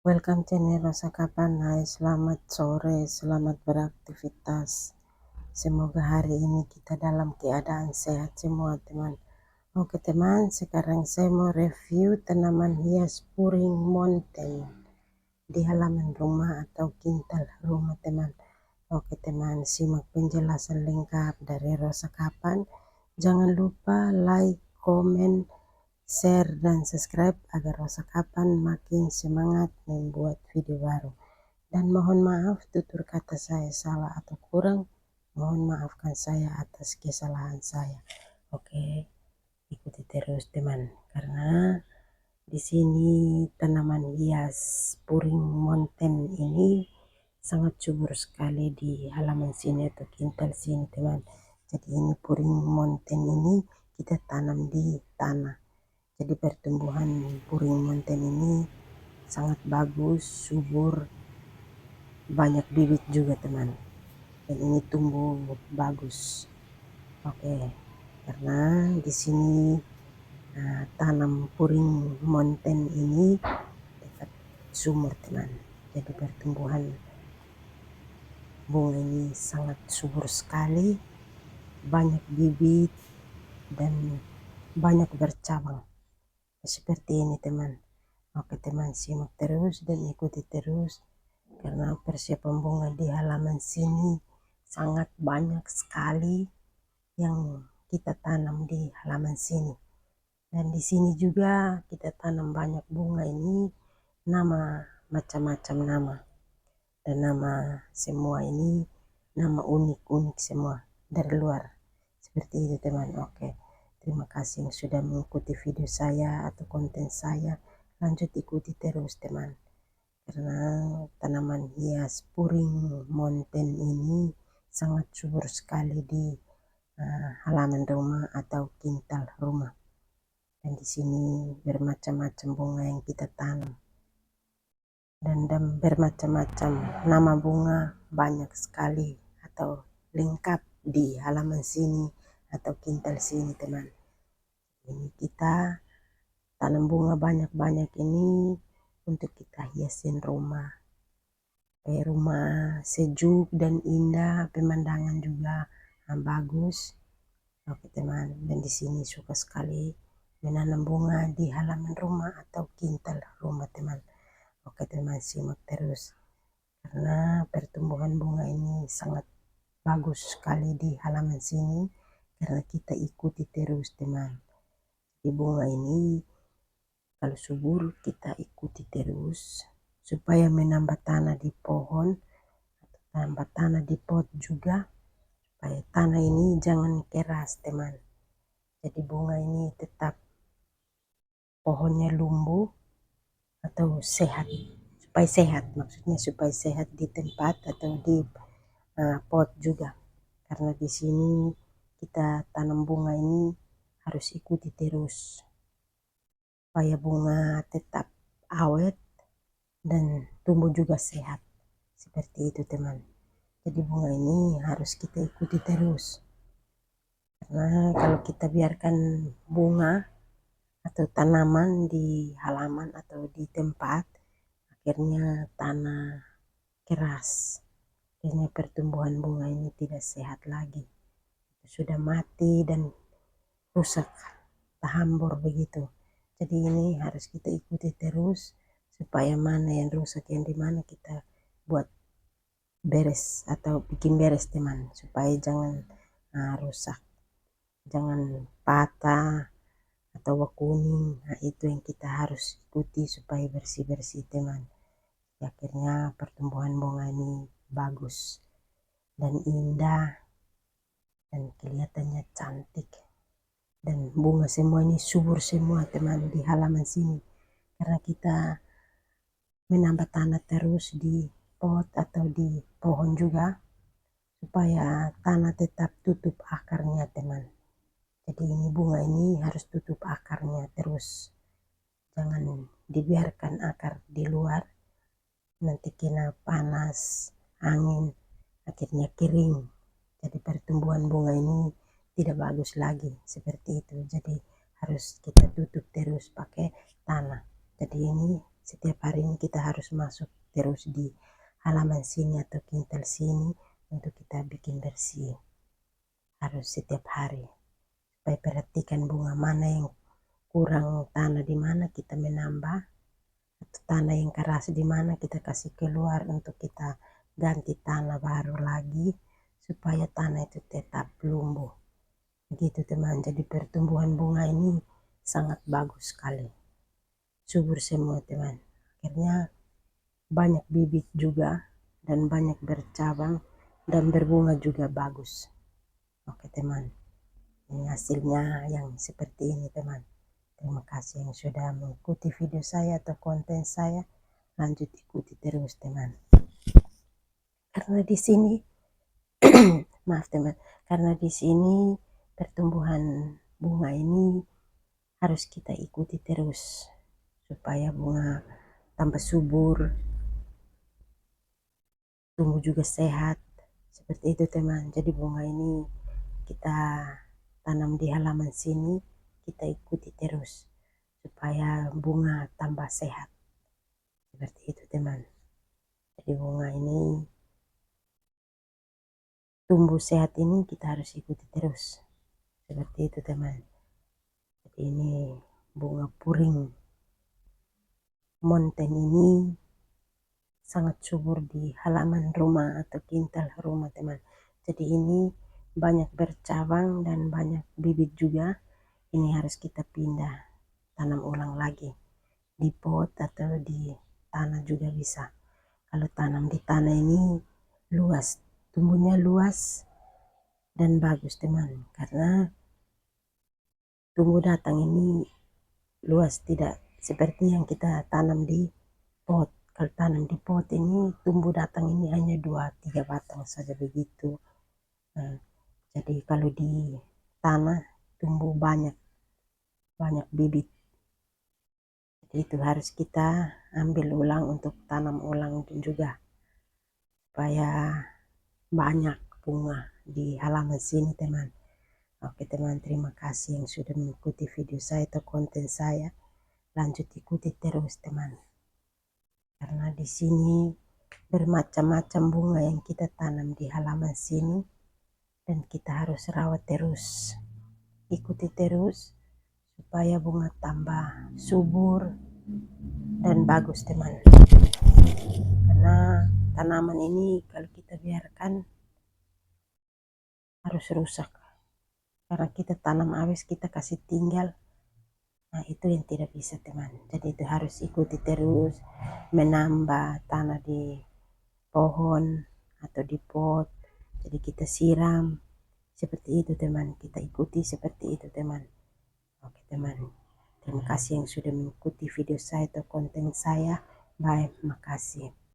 Welcome channel Rosa Kapan. Hai, selamat sore, selamat beraktivitas. Semoga hari ini kita dalam keadaan sehat semua teman. Oke teman, sekarang saya mau review tanaman hias puring mountain di halaman rumah atau kintal rumah teman. Oke teman, simak penjelasan lengkap dari Rosa Kapan. Jangan lupa like, komen, share dan subscribe agar Rosa Kapan makin semangat membuat video baru. Dan mohon maaf tutur kata saya salah atau kurang, mohon maafkan saya atas kesalahan saya. Oke, ikuti terus teman, karena di sini tanaman hias puring mountain ini sangat subur sekali di halaman sini atau kintal sini teman. Jadi ini puring mountain ini kita tanam di tanah. Jadi pertumbuhan puring mountain ini sangat bagus, subur, banyak bibit juga teman. Dan ini tumbuh bagus. Oke, karena di sini tanam puring mountain ini dekat sumur teman. Jadi pertumbuhan bunga ini sangat subur sekali, banyak bibit dan banyak bercabang. Seperti ini teman. Oke teman, simak terus dan ikuti terus karena persiapan bunga di halaman sini sangat banyak sekali yang kita tanam di halaman sini. Dan di sini juga kita tanam banyak bunga ini, nama macam-macam nama. Dan nama semua ini nama unik-unik semua dari luar. Seperti itu teman. Oke. Terima kasih yang sudah mengikuti video saya atau konten saya. Lanjut ikuti terus teman. Karena tanaman hias puring mountain ini sangat subur sekali di halaman rumah atau kintal rumah. Dan di sini bermacam-macam bunga yang kita tanam. Dan bermacam-macam nama bunga banyak sekali atau lengkap di halaman sini atau kintal sini teman. Ini kita tanam bunga banyak-banyak ini untuk kita hiasin rumah. Rumah sejuk dan indah, pemandangan juga bagus. Oke teman, dan di sini suka sekali menanam bunga di halaman rumah atau kintal rumah teman. Oke teman, simak terus karena pertumbuhan bunga ini sangat bagus sekali di halaman sini karena kita ikuti terus teman. Di bunga ini kalau subur kita ikuti terus supaya menambah tanah di pohon atau tambah tanah di pot juga supaya tanah ini jangan keras teman. Jadi bunga ini tetap pohonnya lumbuh atau sehat, supaya sehat maksudnya supaya sehat di tempat atau di pot juga. Karena di sini kita tanam bunga ini harus ikuti terus supaya bunga tetap awet dan tumbuh juga sehat. Seperti itu teman. Jadi bunga ini harus kita ikuti terus. Karena kalau kita biarkan bunga atau tanaman di halaman atau di tempat, akhirnya tanah keras. Akhirnya pertumbuhan bunga ini tidak sehat lagi. Sudah mati dan rusak, tahambur begitu. Jadi ini harus kita ikuti terus supaya mana yang rusak yang di mana kita buat beres atau bikin beres teman, supaya jangan rusak, jangan patah atau kuning. Nah, itu yang kita harus ikuti supaya bersih-bersih teman. Akhirnya pertumbuhan bunga ini bagus dan indah dan kelihatannya cantik. Dan bunga semua ini subur semua teman di halaman sini. Karena kita menambah tanah terus di pot atau di pohon juga supaya tanah tetap tutup akarnya teman. Jadi ini bunga ini harus tutup akarnya terus. Jangan dibiarkan akar di luar, nanti kena panas, angin, akhirnya kering. Jadi pertumbuhan bunga ini tidak bagus lagi seperti itu. Jadi harus kita tutup terus pakai tanah. Jadi ini setiap hari ini kita harus masuk terus di halaman sini atau kintal sini untuk kita bikin bersih. Harus setiap hari. Supaya perhatikan bunga mana yang kurang tanah di mana kita menambah, atau tanah yang keras di mana kita kasih keluar untuk kita ganti tanah baru lagi supaya tanah itu tetap lumbuh. Begitu teman, jadi pertumbuhan bunga ini sangat bagus sekali. Subur semua teman. Akhirnya banyak bibit juga dan banyak bercabang dan berbunga juga bagus. Oke teman, ini hasilnya yang seperti ini teman. Terima kasih yang sudah mengikuti video saya atau konten saya. Lanjut ikuti terus teman. Karena di sini maaf teman, karena di sini pertumbuhan bunga ini harus kita ikuti terus supaya bunga tambah subur, tumbuh juga sehat. Seperti itu teman. Jadi bunga ini kita tanam di halaman sini, kita ikuti terus supaya bunga tambah sehat. Seperti itu teman. Jadi bunga ini tumbuh sehat ini kita harus ikuti terus. Seperti itu teman. Jadi ini bunga puring monten ini sangat subur di halaman rumah atau kintal rumah teman. Jadi ini banyak bercabang dan banyak bibit juga. Ini harus kita pindah, tanam ulang lagi di pot atau di tanah juga bisa. Kalau tanam di tanah ini luas, tumbuhnya luas dan bagus teman, karena tumbuh datang ini luas, tidak seperti yang kita tanam di pot. Kalau tanam di pot ini tumbuh datang ini hanya 2-3 batang saja begitu. Nah, jadi kalau di tanah tumbuh banyak bibit. Jadi itu harus kita ambil ulang untuk tanam ulang juga supaya banyak bunga di halaman sini teman. Oke teman, terima kasih yang sudah mengikuti video saya atau konten saya. Lanjut ikuti terus teman. Karena di sini bermacam-macam bunga yang kita tanam di halaman sini dan kita harus rawat terus. Ikuti terus supaya bunga tambah subur dan bagus teman. Karena tanaman ini kalau kita biarkan harus rusak. Karena kita tanam habis kita kasih tinggal. Nah itu yang tidak bisa teman. Jadi itu harus ikuti terus menambah tanah di pohon atau di pot. Jadi kita siram seperti itu teman. Kita ikuti seperti itu teman. Oke teman. Terima kasih yang sudah mengikuti video saya atau konten saya. Bye, makasih.